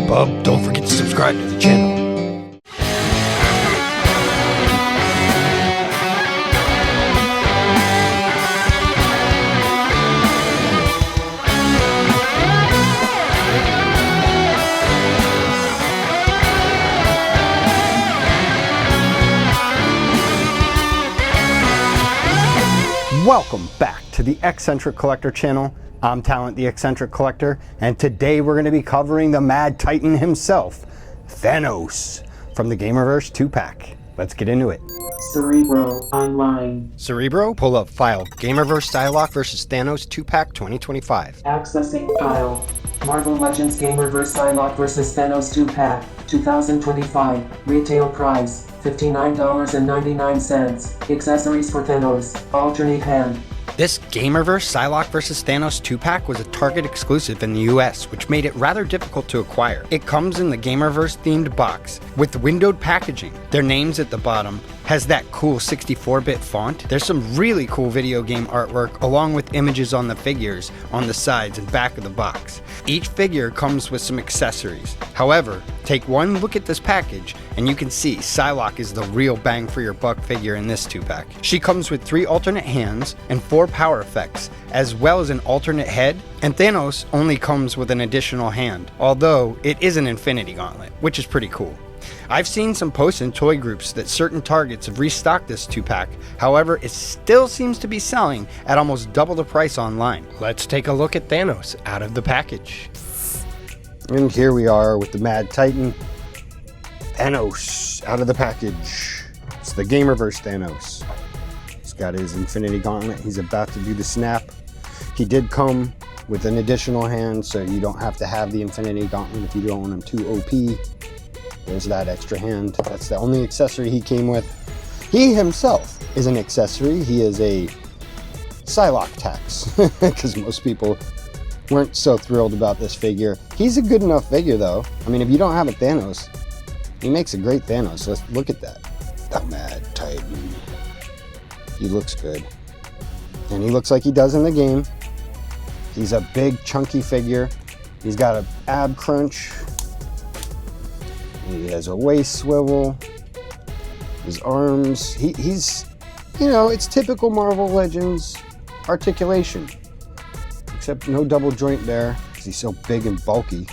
Hey bub, don't forget to subscribe to the channel. Welcome back to the X-Centric Collector channel. I'm Talent the X-Centric Collector, and today we're going to be covering the Mad Titan himself, Thanos, from the Gamerverse 2-pack. Let's get into it. Cerebro Online. Cerebro, pull up file Gamerverse Psylocke vs. Thanos 2-pack 2025. Accessing file. Marvel Legends Gamerverse Psylocke vs. Thanos 2-pack 2025. Retail price $59.99. Accessories for Thanos. Alternate hand. This Gamerverse Psylocke vs. Thanos 2-pack was a Target exclusive in the US, which made it rather difficult to acquire. It comes in the Gamerverse themed box with windowed packaging. Their names at the bottom has that cool 64-bit font. There's some really cool video game artwork along with images on the figures on the sides and back of the box. Each figure comes with some accessories. However, take one look at this package and you can see Psylocke is the real bang for your buck figure in this 2-pack. She comes with 3 alternate hands and 4 power effects, as well as an alternate head, and Thanos only comes with an additional hand, although it is an Infinity Gauntlet, which is pretty cool. I've seen some posts in toy groups that certain Targets have restocked this 2-pack, however it still seems to be selling at almost double the price online. Let's take a look at Thanos out of the package. And here we are with the Mad Titan, Thanos out of the package. It's the Gamerverse Thanos. He's got his Infinity Gauntlet, he's about to do the snap. He did come with an additional hand, so you don't have to have the Infinity Gauntlet if you don't want him too OP. There's that extra hand. That's the only accessory he came with. He himself is an accessory. He is a Psylocke tax, because most people weren't so thrilled about this figure. He's a good enough figure though. I mean, if you don't have a Thanos, he makes a great Thanos. Let's look at that. The Mad Titan. He looks good. And he looks like he does in the game. He's a big chunky figure. He's got an ab crunch. He has a waist swivel. His arms. He's, you know, it's typical Marvel Legends articulation. Except no double joint there, because he's so big and bulky.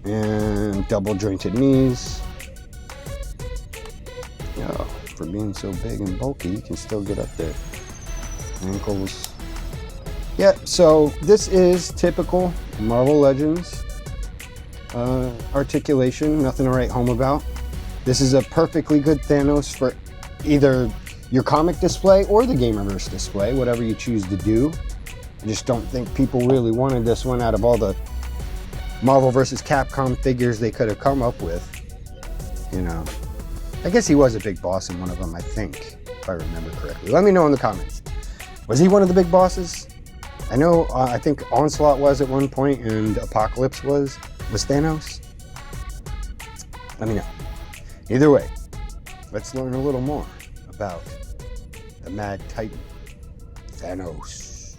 And double jointed knees. Oh, for being so big and bulky, you can still get up there. Ankles. Yeah, so this is typical Marvel Legends articulation, nothing to write home about. This is a perfectly good Thanos for either your comic display or the Gamerverse display, whatever you choose to do. I just don't think people really wanted this one out of all the Marvel vs. Capcom figures they could have come up with. You know, I guess he was a big boss in one of them, I think, if I remember correctly. Let me know in the comments. Was he one of the big bosses? I know, I think Onslaught was at one point, and Apocalypse was Thanos? Let me know. Either way, let's learn a little more about the Mad Titan, Thanos.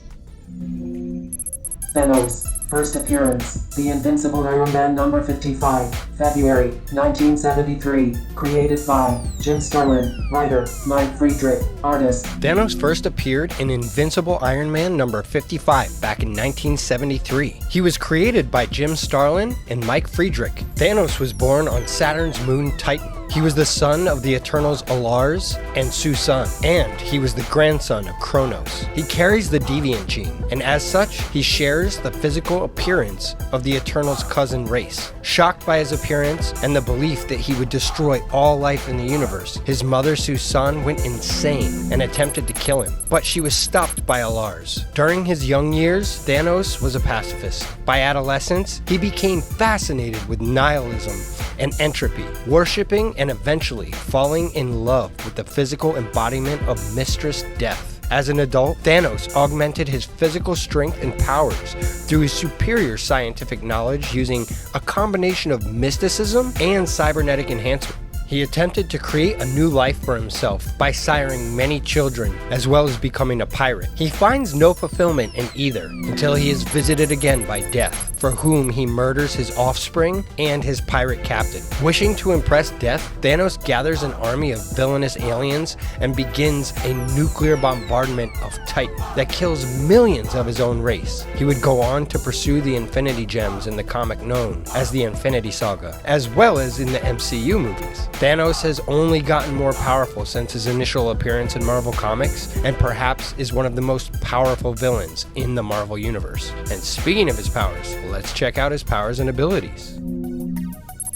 Thanos. First appearance, The Invincible Iron Man number 55, February 1973. Created by Jim Starlin, writer Mike Friedrich, artist. Thanos first appeared in Invincible Iron Man number 55 back in 1973. He was created by Jim Starlin and Mike Friedrich. Thanos was born on Saturn's moon Titan. He was the son of the Eternals Alars and Susan, and he was the grandson of Kronos. He carries the Deviant gene, and as such, he shares the physical appearance of the Eternals' cousin race. Shocked by his appearance and the belief that he would destroy all life in the universe, his mother Susan went insane and attempted to kill him, but she was stopped by Alars. During his young years, Thanos was a pacifist. By adolescence, he became fascinated with nihilism and entropy, worshipping and eventually falling in love with the physical embodiment of Mistress Death. As an adult, Thanos augmented his physical strength and powers through his superior scientific knowledge using a combination of mysticism and cybernetic enhancement. He attempted to create a new life for himself by siring many children, as well as becoming a pirate. He finds no fulfillment in either until he is visited again by death. for whom he murders his offspring and his pirate captain. Wishing to impress Death, Thanos gathers an army of villainous aliens and begins a nuclear bombardment of Titan that kills millions of his own race. He would go on to pursue the Infinity Gems in the comic known as the Infinity Saga, as well as in the MCU movies. Thanos has only gotten more powerful since his initial appearance in Marvel Comics, and perhaps is one of the most powerful villains in the Marvel Universe. And speaking of his powers, let's check out his powers and abilities.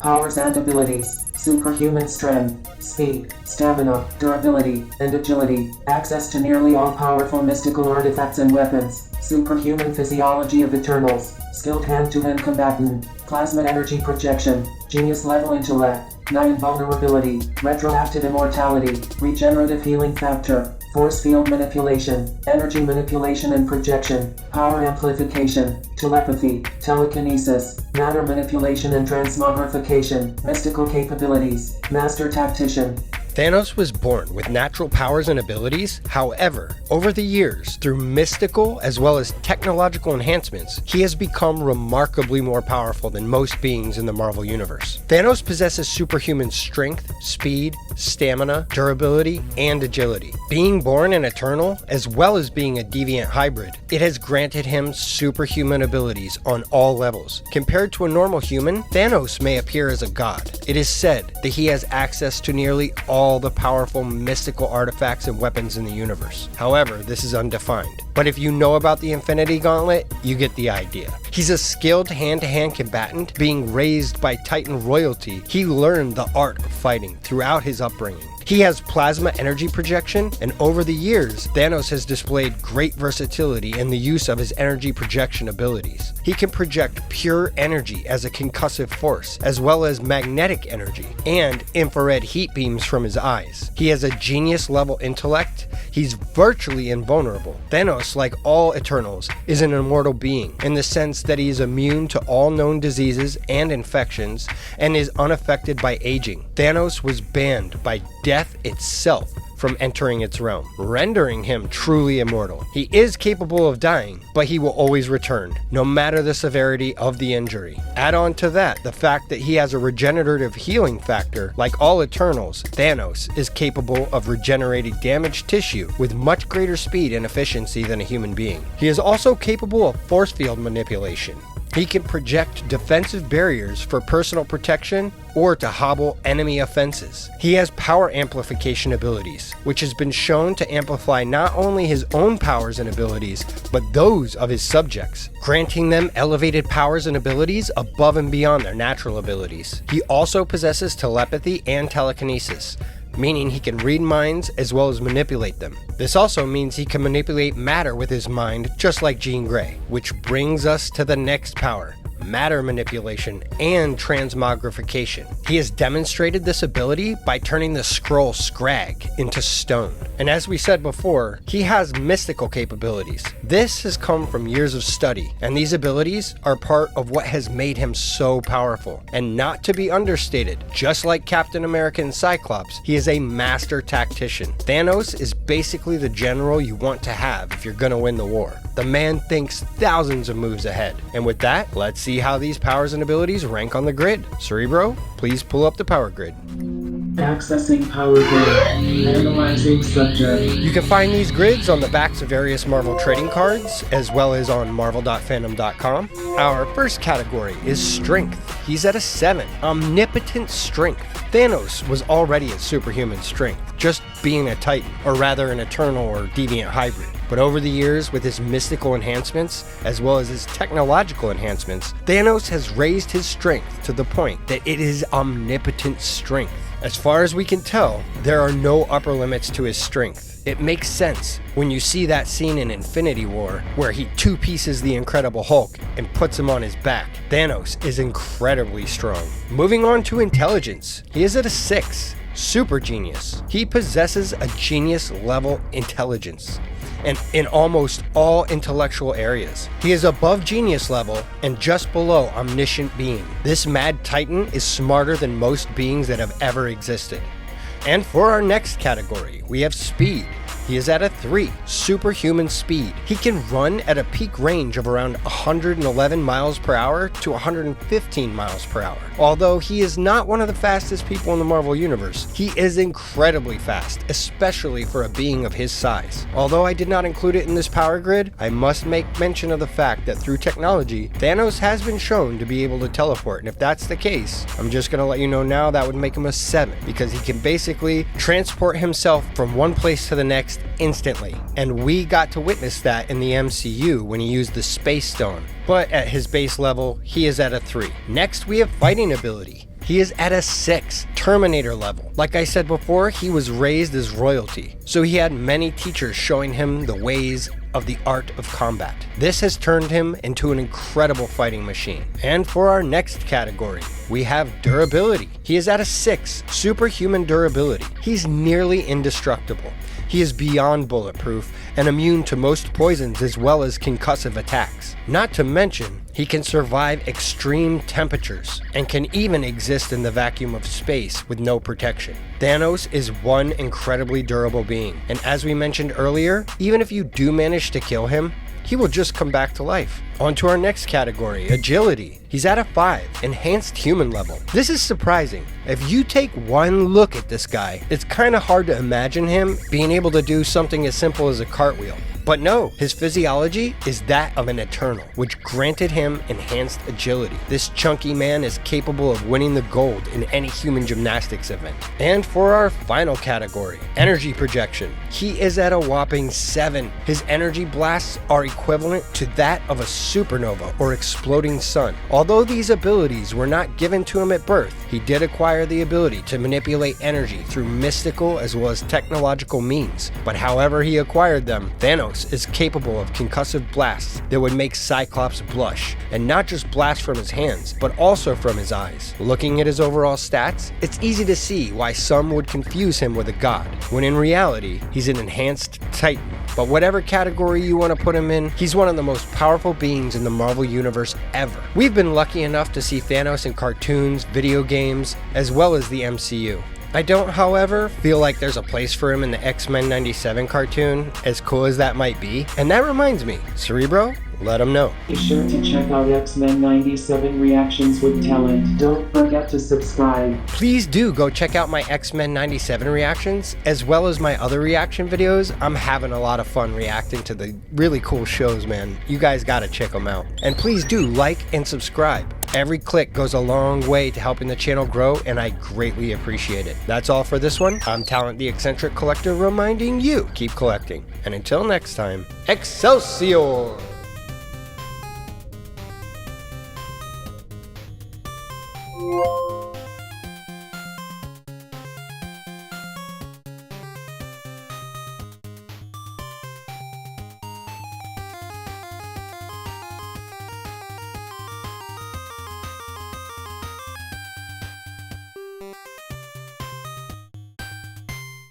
Powers and abilities: superhuman strength, speed, stamina, durability, and agility. Access to nearly all powerful mystical artifacts and weapons. Superhuman physiology of Eternals. Skilled hand-to-hand combatant. Plasma energy projection. Genius level intellect. 9 vulnerability. Retroactive immortality. Regenerative healing factor. Force field manipulation, energy manipulation and projection, power amplification, telepathy, telekinesis, matter manipulation and transmogrification, mystical capabilities, master tactician. Thanos was born with natural powers and abilities. However, over the years, through mystical as well as technological enhancements, he has become remarkably more powerful than most beings in the Marvel Universe. Thanos possesses superhuman strength, speed, stamina, durability, and agility. Being born an Eternal, as well as being a deviant hybrid, it has granted him superhuman abilities on all levels. Compared to a normal human, Thanos may appear as a god. It is said that he has access to nearly all the powerful mystical artifacts and weapons in the universe. However, this is undefined. But if you know about the Infinity Gauntlet, you get the idea. He's a skilled hand-to-hand combatant. Being raised by Titan royalty, he learned the art of fighting throughout his upbringing. He has plasma energy projection, and over the years, Thanos has displayed great versatility in the use of his energy projection abilities. He can project pure energy as a concussive force, as well as magnetic energy, and infrared heat beams from his eyes. He has a genius-level intellect. He's virtually invulnerable. Thanos, like all Eternals, is an immortal being, in the sense that he is immune to all known diseases and infections, and is unaffected by aging. Thanos was banned by death itself from entering its realm, rendering him truly immortal. He is capable of dying, but he will always return, no matter the severity of the injury. Add on to that the fact that he has a regenerative healing factor. Like all Eternals, Thanos is capable of regenerating damaged tissue with much greater speed and efficiency than a human being. He is also capable of force field manipulation. He can project defensive barriers for personal protection or to hobble enemy offenses. He has power amplification abilities, which has been shown to amplify not only his own powers and abilities, but those of his subjects, granting them elevated powers and abilities above and beyond their natural abilities. He also possesses telepathy and telekinesis, meaning he can read minds as well as manipulate them. This also means he can manipulate matter with his mind, just like Jean Grey, which brings us to the next power: matter manipulation and transmogrification. He has demonstrated this ability by turning the scroll Scrag into stone. And as we said before, he has mystical capabilities. This has come from years of study, and these abilities are part of what has made him so powerful. And not to be understated, just like Captain America and Cyclops, he is a master tactician. Thanos is basically the general you want to have if you're gonna win the war. The man thinks thousands of moves ahead. And with that, let's see how these powers and abilities rank on the grid. Cerebro, please pull up the power grid. Accessing power grid. Analyzing subject. You can find these grids on the backs of various Marvel trading cards, as well as on marvel.fandom.com. Our first category is strength. He's at a 7. Omnipotent strength. Thanos was already at superhuman strength, just being a Titan, or rather an Eternal or deviant hybrid. But over the years, with his mystical enhancements, as well as his technological enhancements, Thanos has raised his strength to the point that it is omnipotent strength. As far as we can tell, there are no upper limits to his strength. It makes sense when you see that scene in Infinity War where he two-pieces the Incredible Hulk and puts him on his back. Thanos is incredibly strong. Moving on to intelligence, he is at a 6. Super genius. He possesses a genius-level intelligence, and in almost all intellectual areas. He is above genius level and just below omniscient being. This Mad Titan is smarter than most beings that have ever existed. And for our next category, we have speed. He is at a 3, superhuman speed. He can run at a peak range of around 111 miles per hour to 115 miles per hour. Although he is not one of the fastest people in the Marvel Universe, he is incredibly fast, especially for a being of his size. Although I did not include it in this power grid, I must make mention of the fact that through technology, Thanos has been shown to be able to teleport, and if that's the case, I'm just gonna let you know now that would make him a 7, because he can basically transport himself from one place to the next instantly, and we got to witness that in the MCU when he used the Space Stone. But at his base level, he is at a 3. Next, we have fighting ability. He is at a 6, Terminator level. Like I said before, he was raised as royalty, so he had many teachers showing him the ways of the art of combat. This has turned him into an incredible fighting machine. And for our next category, we have durability. He is at a 6, superhuman durability. He's nearly indestructible. He is beyond bulletproof and immune to most poisons as well as concussive attacks. Not to mention, he can survive extreme temperatures and can even exist in the vacuum of space with no protection. Thanos is one incredibly durable being, and as we mentioned earlier, even if you do manage to kill him, he will just come back to life. On to our next category, agility. He's at a 5, enhanced human level. This is surprising. If you take one look at this guy, it's kind of hard to imagine him being able to do something as simple as a cartwheel. But no, his physiology is that of an Eternal, which granted him enhanced agility. This chunky man is capable of winning the gold in any human gymnastics event. And for our final category, energy projection. He is at a whopping 7. His energy blasts are equivalent to that of a supernova or exploding sun. Although these abilities were not given to him at birth, he did acquire the ability to manipulate energy through mystical as well as technological means. But however he acquired them, Thanos is capable of concussive blasts that would make Cyclops blush, and not just blasts from his hands, but also from his eyes. Looking at his overall stats, it's easy to see why some would confuse him with a god, when in reality, he's an enhanced Titan. But whatever category you want to put him in, he's one of the most powerful beings in the Marvel Universe ever. We've been lucky enough to see Thanos in cartoons, video games, as well as the MCU. I don't, however, feel like there's a place for him in the X-Men 97 cartoon, as cool as that might be. And that reminds me, Cerebro, let him know. Be sure to check out X-Men 97 reactions with talent. Don't forget to subscribe. Please do go check out my X-Men 97 reactions, as well as my other reaction videos. I'm having a lot of fun reacting to the really cool shows, man. You guys gotta check them out. And please do like and subscribe. Every click goes a long way to helping the channel grow, and I greatly appreciate it. That's all for this one. I'm Talent the Eccentric Collector, reminding you, keep collecting. And until next time, Excelsior!